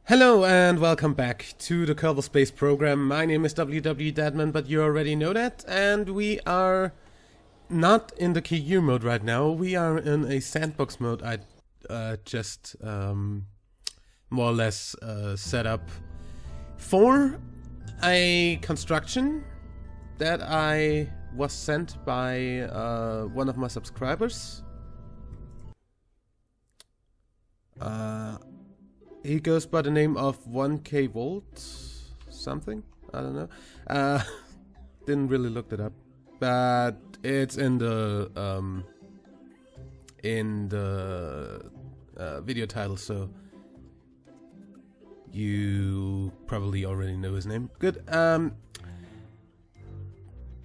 Hello and welcome back to the Kerbal Space program. My name is WWEdeadman, but you already know that, and we are not in the KU mode right now. We are in a sandbox mode. I just more or less set up for a construction that I was sent by one of my subscribers. He goes by the name of 1kvolt something. I don't know. Didn't really look that up, but it's in the video title, so you probably already know his name. Good.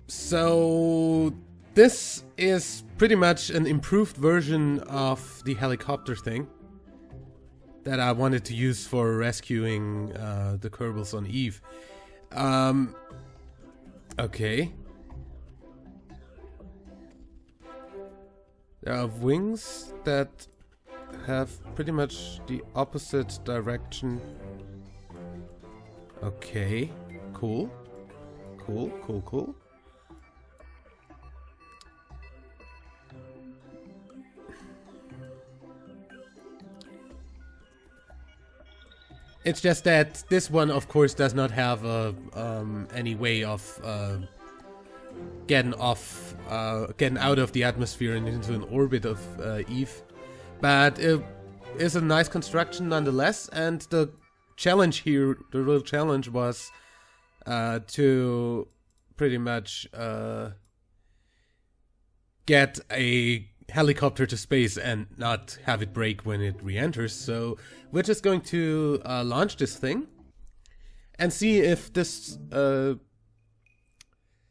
So this is pretty much an improved version of the helicopter thing that I wanted to use for rescuing the Kerbals on Eve. Okay. There are wings that have pretty much the opposite direction. Okay. Cool. Cool. It's just that this one, of course, does not have any way of getting out of the atmosphere and into an orbit of Eve. But it is a nice construction nonetheless, and the challenge here, the real challenge was to pretty much get a helicopter to space and not have it break when it re-enters. So we're just going to launch this thing and see if this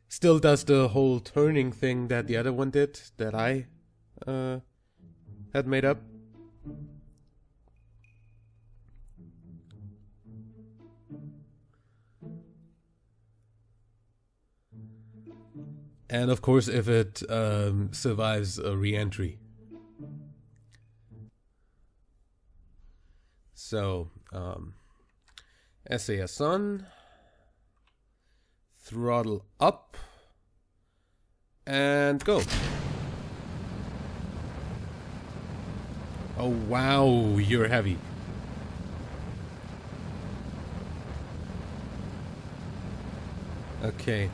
still does the whole turning thing that the other one did, that I had made up. And of course, if it survives a re-entry. So, SAS on, throttle up, and go. Oh wow, you're heavy. Okay.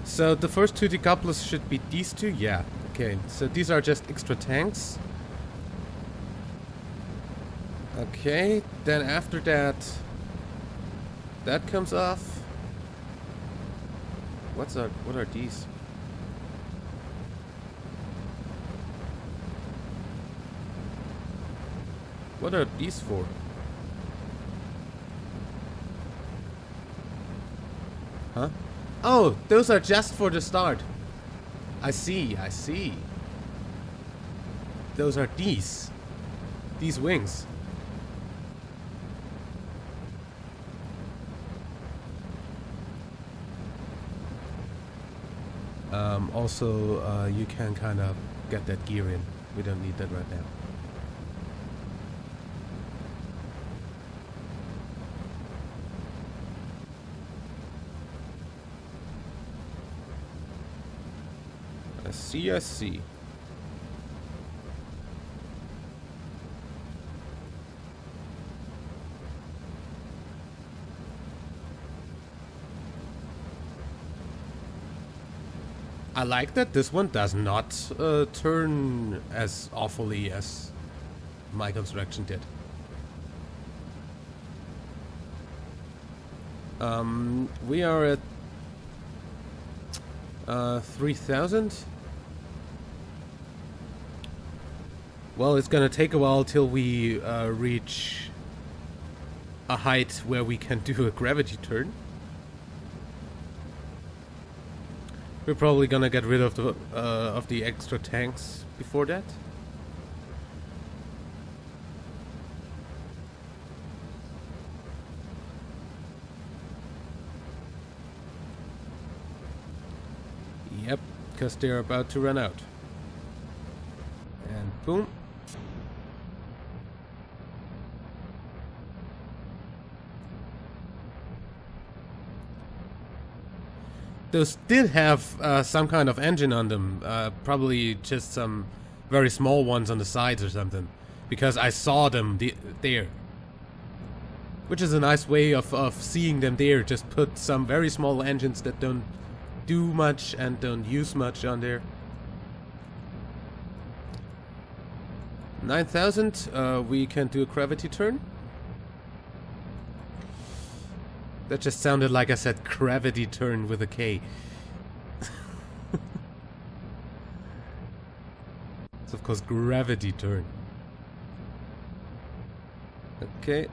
So the first two decouplers should be these two? Yeah. Okay, so these are just extra tanks. Okay, then after that, that comes off. What are these? What are these for? Huh? Oh, those are just for the start. I see. Those are these wings. Also, you can kind of get that gear in. We don't need that right now. I see. I like that this one does not turn as awfully as my construction did. We are at 3,000. Well, it's gonna take a while till we reach a height where we can do a gravity turn. We're probably gonna get rid of the extra tanks before that. Yep, because they're about to run out. And boom. those did have some kind of engine on them. Probably just some very small ones on the sides or something. Because I saw them there. Which is a nice way of seeing them there. Just put some very small engines that don't do much and don't use much on there. 9,000. We can do a gravity turn. That just sounded like I said gravity turn with a K. It's of course gravity turn. Okay.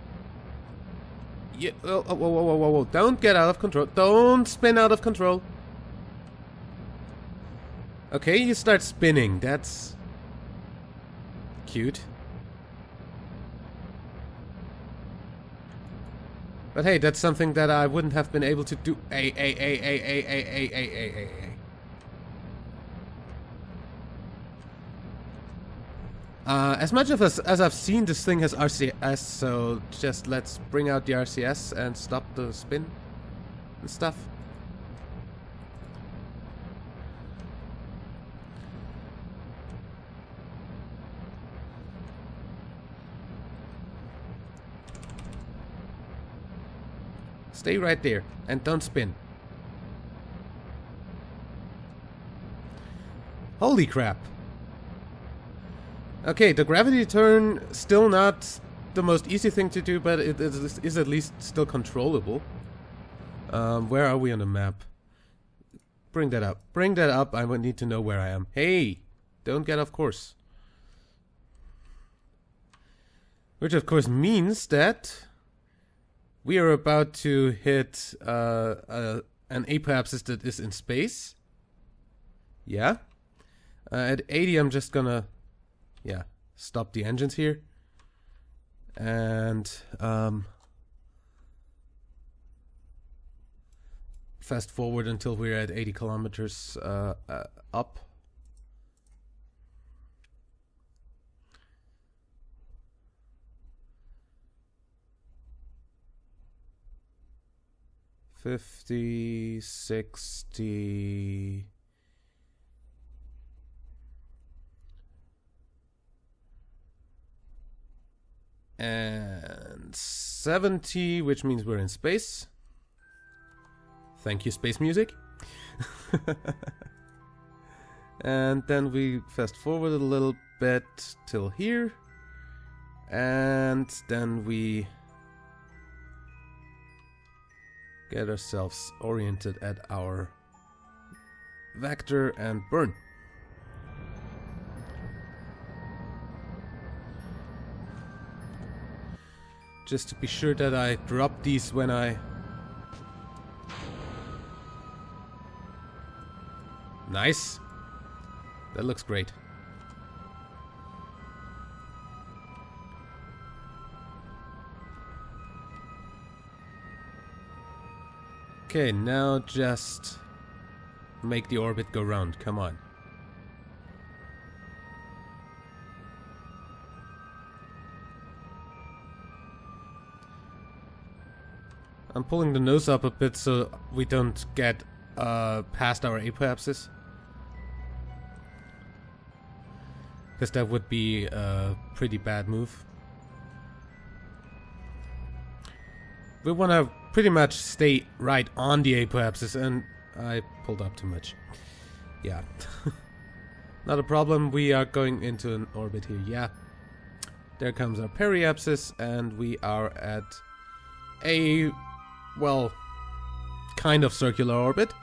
Yeah. Oh, whoa, whoa, whoa, whoa, whoa! Don't get out of control. Don't spin out of control. Okay, you start spinning. That's cute. But hey, that's something that I wouldn't have been able to do. As much of as I've seen, this thing has RCS, so just let's bring out the RCS and stop the spin and stuff. Stay right there and don't spin. Holy crap. Okay, the gravity turn, still not the most easy thing to do, but it is at least still controllable. Where are we on the map? Bring that up. Bring that up. I would need to know where I am. Hey! Don't get off course. Which of course means that we are about to hit an apoapsis that is in space. Yeah. At 80 I'm just gonna... yeah, stop the engines here. And fast forward until we're at 80 kilometers up. $50, $60... and 70, which means we're in space. Thank you, space music. And then we fast forward a little bit till here. And then we get ourselves oriented at our vector and burn. Just to be sure that I drop these when I... Nice. That looks great. Okay, now just make the orbit go round. Come on. I'm pulling the nose up a bit so we don't get past our apoapsis. Because that would be a pretty bad move. We want to pretty much stay right on the apoapsis, and I pulled up too much. Yeah. Not a problem, we are going into an orbit here, yeah. There comes our periapsis, and we are at a... well, kind of circular orbit.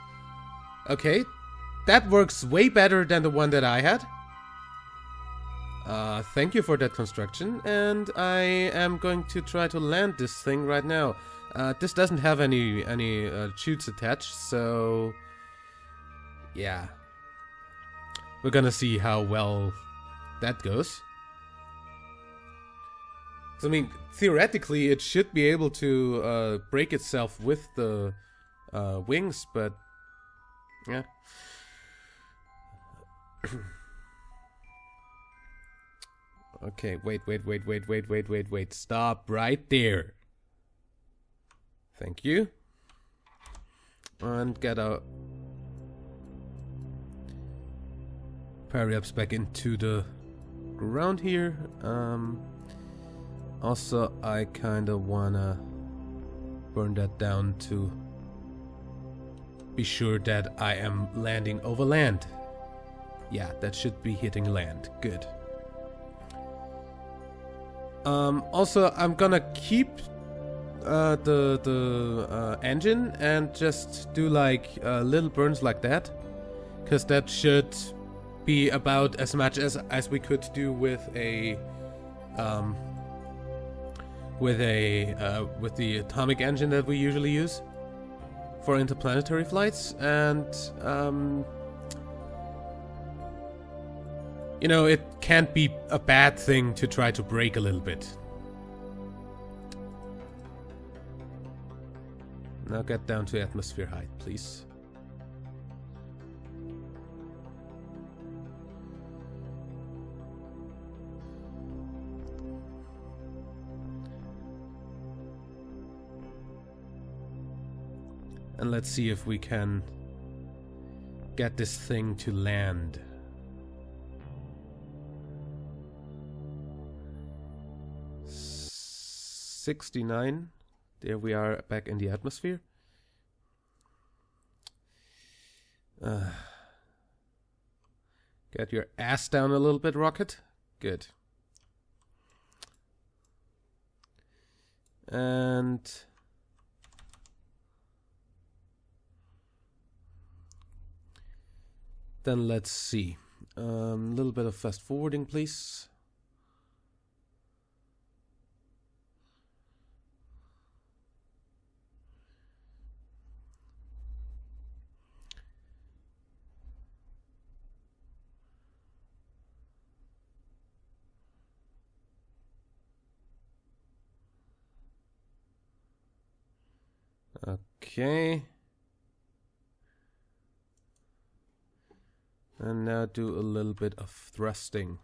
Okay, that works way better than the one that I had. Thank you for that construction, and I am going to try to land this thing right now. This doesn't have any chutes attached, so yeah, we're gonna see how well that goes. I mean, theoretically, it should be able to break itself with the wings, but yeah. Okay, wait. Stop right there. Thank you. And get a Periups back into the ground here. Also, I kinda wanna burn that down to be sure that I am landing over land. Yeah, that should be hitting land. Good. Also, I'm gonna keep the engine and just do like little burns like that, because that should be about as much as we could do with a with the atomic engine that we usually use for interplanetary flights. And you know, it can't be a bad thing to try to brake a little bit. Now get down to atmosphere height, please. And let's see if we can get this thing to land. $69. There we are, back in the atmosphere. Get your ass down a little bit, rocket. Good. And then let's see. A little bit of fast forwarding, please. Okay. And now do a little bit of thrusting.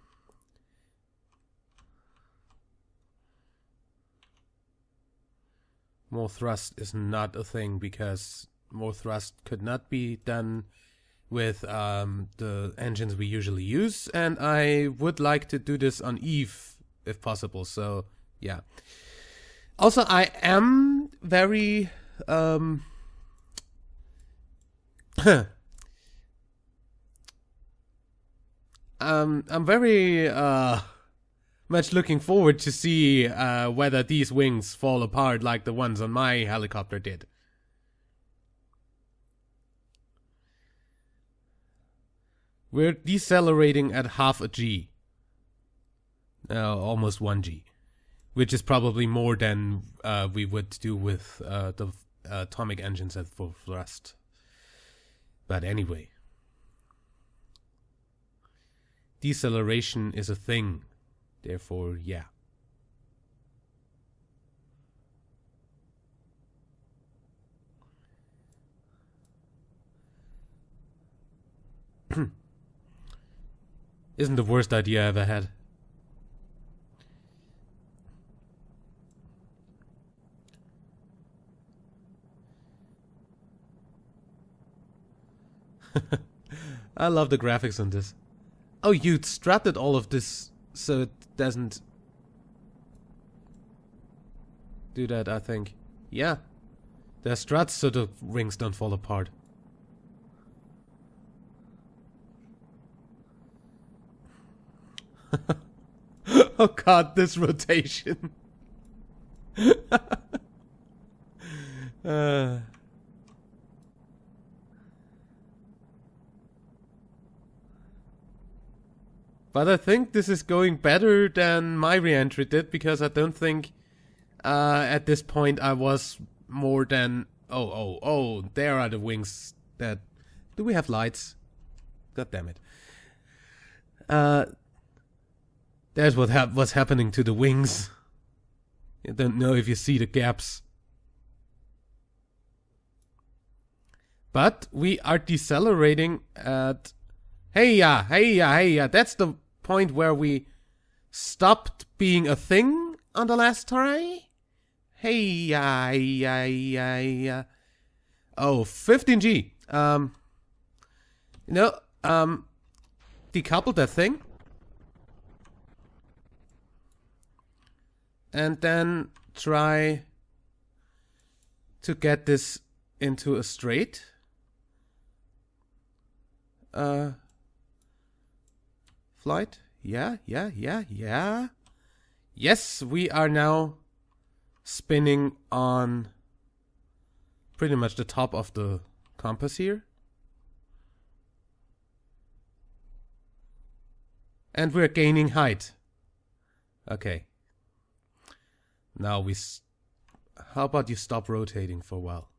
More thrust is not a thing, because more thrust could not be done with the engines we usually use, and I would like to do this on Eve if possible, so yeah. Also, I am very I'm very much looking forward to see whether these wings fall apart like the ones on my helicopter did. We're decelerating at half a G. Almost 1 G. Which is probably more than we would do with the atomic engines at full thrust. But anyway. Deceleration is a thing. Therefore, yeah. Isn't the worst idea I ever had. I love the graphics on this. Oh, you strutted all of this so it doesn't do that, I think. Yeah. There's struts so the rings don't fall apart. Oh god, this rotation. But I think this is going better than my re-entry did, because I don't think at this point I was more than... Oh, there are the wings that... Do we have lights? God damn it. There's what's happening to the wings. I don't know if you see the gaps. But we are decelerating at... Hey-ya, that's the point where we stopped being a thing on the last try. Hey-ya. Oh, 15G. decouple that thing. And then try to get this into a straight. Flight. Yeah. Yes, we are now spinning on pretty much the top of the compass here. And we're gaining height. Okay. Now how about you stop rotating for a while?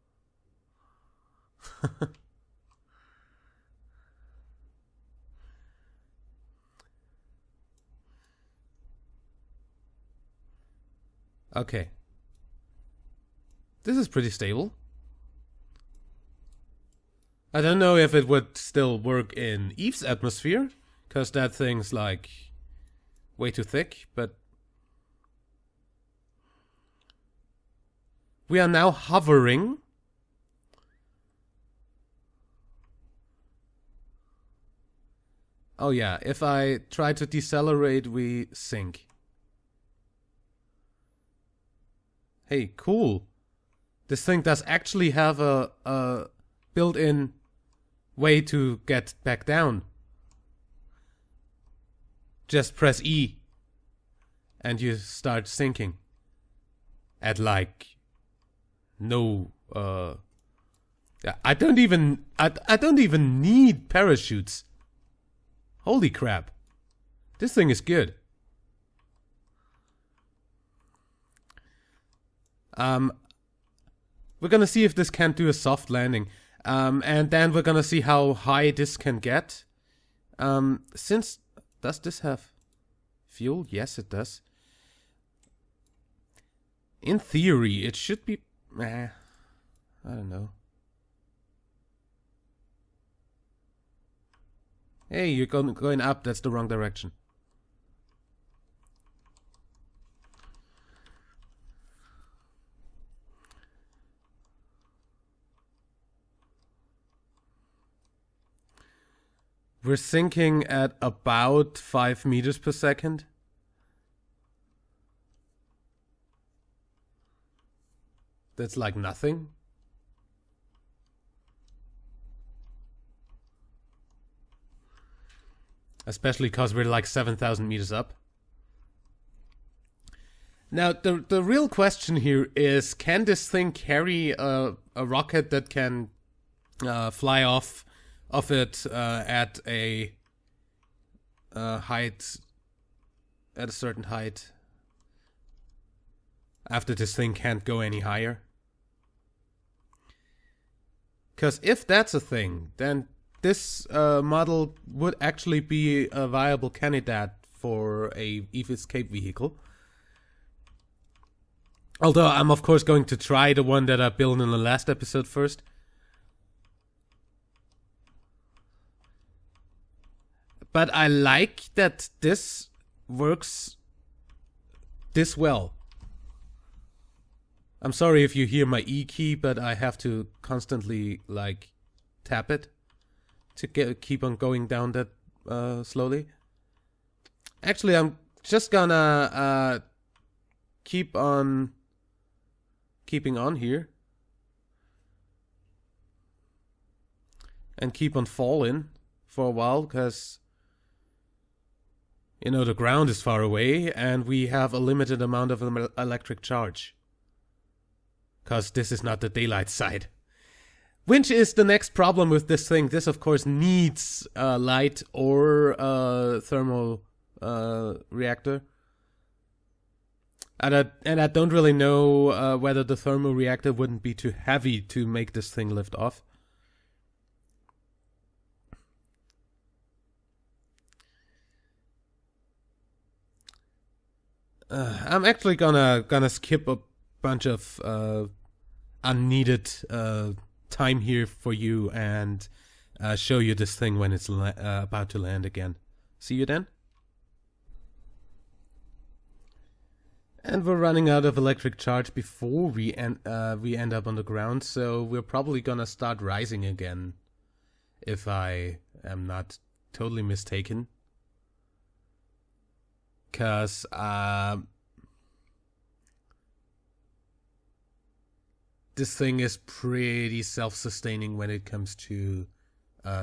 Okay. This is pretty stable. I don't know if it would still work in Eve's atmosphere, because that thing's like way too thick, but we are now hovering. Oh yeah, if I try to decelerate, we sink. Hey, cool. This thing does actually have a built-in way to get back down. Just press E and you start sinking. At like no I don't even need parachutes. Holy crap. This thing is good. We're gonna see if this can do a soft landing. And then we're gonna see how high this can get. Does this have fuel? Yes, it does. In theory, it should be... I don't know. Hey, you're going up. That's the wrong direction. We're sinking at about 5 meters per second. That's like nothing. Especially because we're like 7,000 meters up. Now, the real question here is, can this thing carry a rocket that can fly off of it at a height, at a certain height, after this thing can't go any higher? Because if that's a thing, then this model would actually be a viable candidate for a EVE escape vehicle. Although I'm of course going to try the one that I built in the last episode first. But I like that this works this well. I'm sorry if you hear my E key, but I have to constantly like tap it to keep on going down that slowly. Actually, I'm just gonna keep on keeping on here and keep on falling for a while, because you know the ground is far away and we have a limited amount of electric charge, because this is not the daylight side. Which is the next problem with this thing. This of course needs light or a thermal reactor. And I don't really know whether the thermal reactor wouldn't be too heavy to make this thing lift off. I'm actually gonna skip a bunch of unneeded time here for you and show you this thing when it's about to land again. See you then. And we're running out of electric charge before we end up on the ground, so we're probably gonna start rising again, if I am not totally mistaken. Because this thing is pretty self-sustaining when it comes to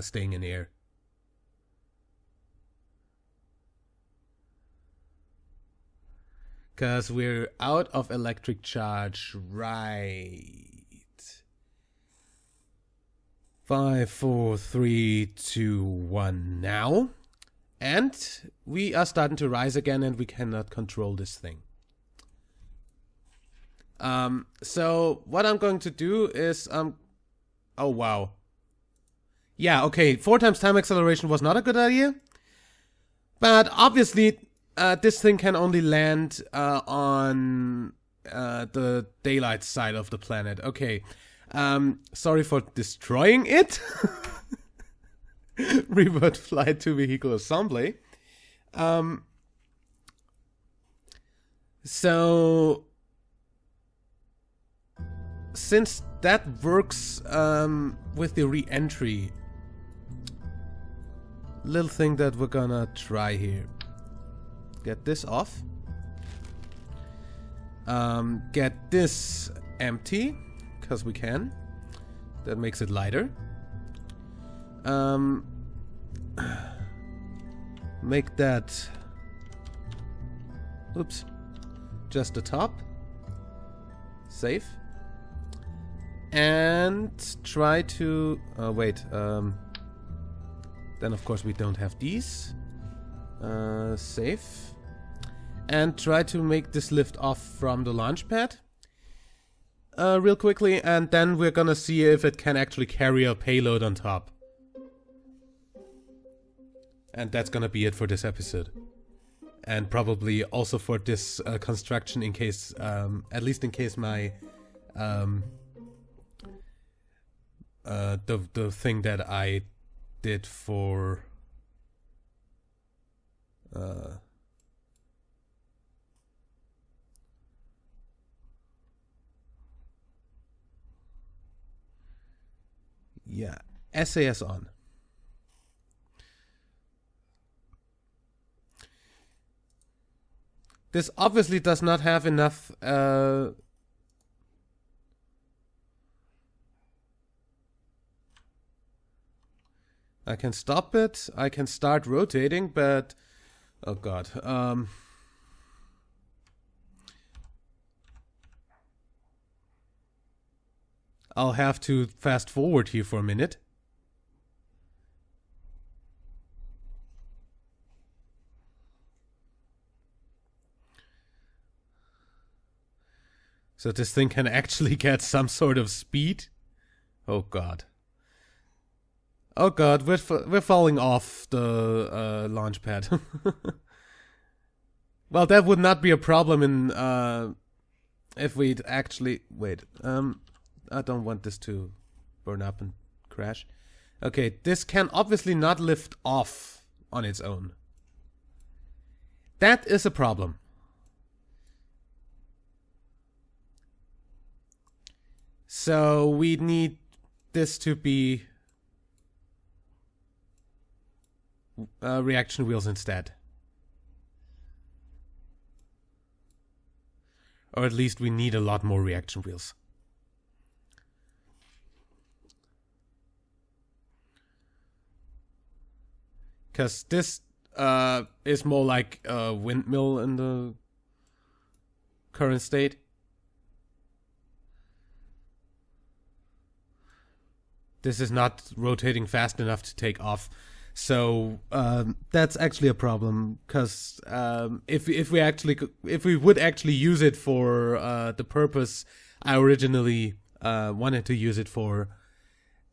staying in air. Because we're out of electric charge, right? 5, 4, 3, 2, 1 now. And we are starting to rise again, and we cannot control this thing. So what I'm going to do is, oh wow. Yeah, okay, 4 times time acceleration was not a good idea. But obviously, this thing can only land on the daylight side of the planet. Okay, sorry for destroying it. Revert flight to vehicle assembly. So since that works with the re-entry, little thing that we're gonna try here. Get this off. Get this empty, because we can. That makes it lighter. Make that... Oops. Just the top. Save. And try to... wait. Then of course we don't have these. Save. And try to make this lift off from the launch pad. Real quickly, and then we're gonna see if it can actually carry a payload on top. And that's gonna be it for this episode. And probably also for this construction, in case, at least in case my, the thing that I did for, yeah, SAS on. This obviously does not have enough I can stop it, I can start rotating, but oh god. I'll have to fast forward here for a minute. So this thing can actually get some sort of speed. Oh god. Oh god, we're falling off the launch pad. Well, that would not be a problem in if we'd actually wait. I don't want this to burn up and crash. Okay, this can obviously not lift off on its own. That is a problem. So we need this to be reaction wheels instead. Or at least we need a lot more reaction wheels. Because this is more like a windmill in the current state. This is not rotating fast enough to take off. So that's actually a problem, because if we would actually use it for the purpose I originally wanted to use it for,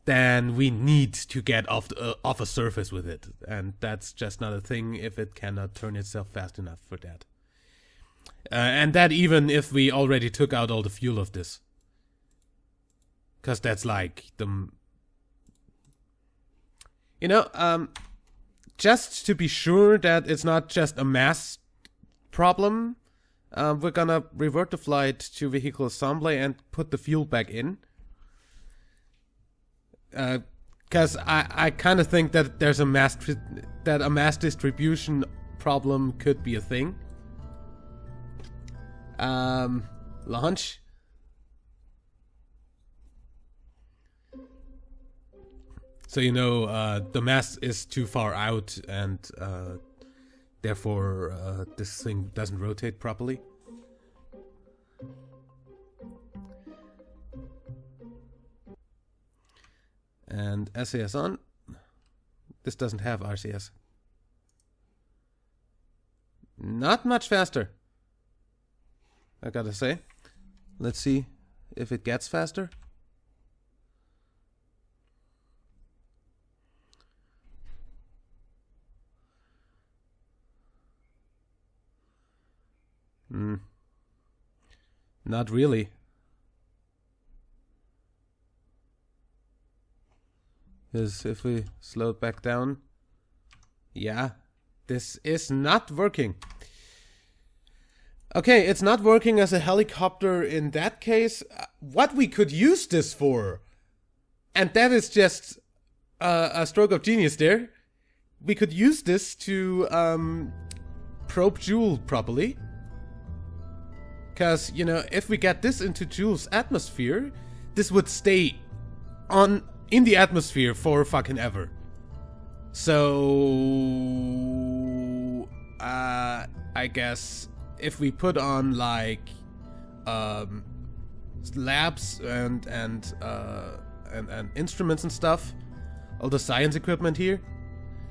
then we need to get off a surface with it, and that's just not a thing if it cannot turn itself fast enough for that. And that even if we already took out all the fuel of this, because that's like the... You know, just to be sure that it's not just a mass problem, we're gonna revert the flight to vehicle assembly and put the fuel back in. Because I kind of think that there's a mass distribution problem could be a thing. Launch. So you know the mast is too far out, and therefore this thing doesn't rotate properly. And SAS on. This doesn't have RCS. Not much faster, I gotta say. Let's see if it gets faster. Not really. Because if we slow it back down, yeah, this is not working. Okay, it's not working as a helicopter in that case. What we could use this for, and that is just a stroke of genius there. We could use this to probe Joule properly. Because, you know, if we get this into Joule's atmosphere, this would stay in the atmosphere for fucking ever. So I guess if we put on like labs and instruments and stuff, all the science equipment here,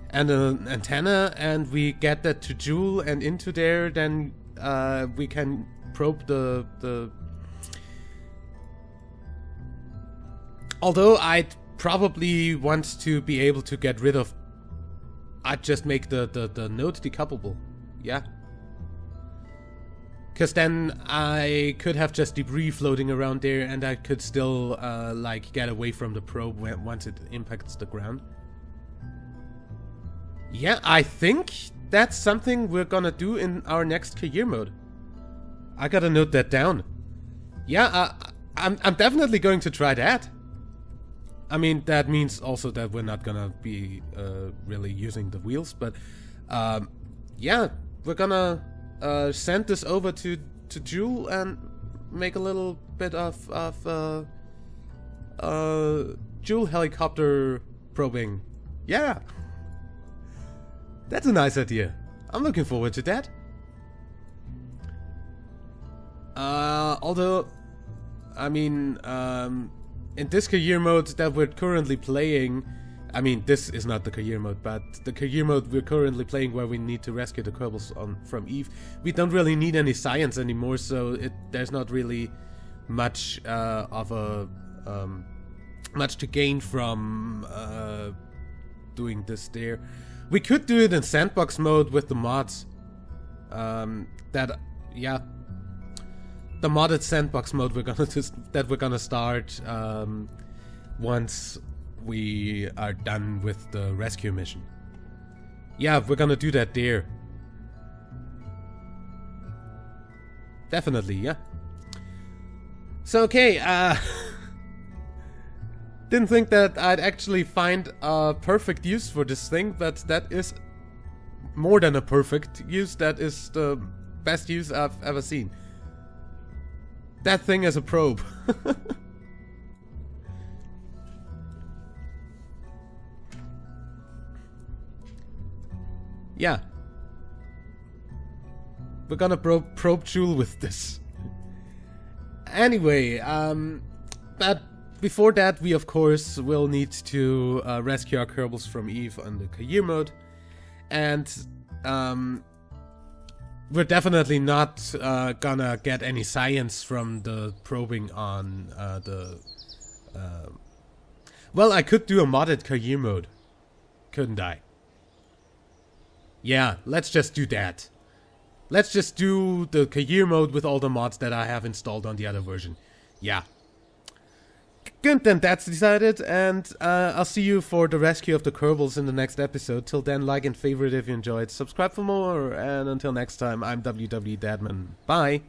and an antenna, and we get that to Joule and into there, then we can probe the although I'd probably want to be able to get rid of, I'd just make the node decouplable. Yeah, because then I could have just debris floating around there, and I could still like get away from the probe once it impacts the ground. Yeah, I think that's something we're gonna do in our next career mode. I gotta note that down. Yeah, I'm definitely going to try that. I mean, that means also that we're not gonna be really using the wheels, but yeah, we're gonna send this over to Joule and make a little bit of Joule helicopter probing. Yeah, that's a nice idea. I'm looking forward to that. Although, I mean, in this career mode that we're currently playing, I mean, this is not the career mode, but the career mode we're currently playing, where we need to rescue the Kerbals from Eve, we don't really need any science anymore, so there's not really much of a much to gain from doing this there. We could do it in sandbox mode with the mods. Yeah. The modded sandbox mode we're gonna start once we are done with the rescue mission. Yeah, we're gonna do that there. Definitely, yeah. So okay, didn't think that I'd actually find a perfect use for this thing, but that is more than a perfect use. That is the best use I've ever seen. That thing as a probe. Yeah. We're gonna probe Joule with this. Anyway, but before that, we of course will need to rescue our Kerbals from Eve on the career mode. And we're definitely not gonna get any science from the probing on well, I could do a modded career mode, couldn't I? Yeah, let's just do that. Let's just do the career mode with all the mods that I have installed on the other version. Yeah. Good, then that's decided, and I'll see you for the rescue of the Kerbals in the next episode. Till then, like and favorite if you enjoyed, subscribe for more, and until next time, I'm WWEdeadman. Bye!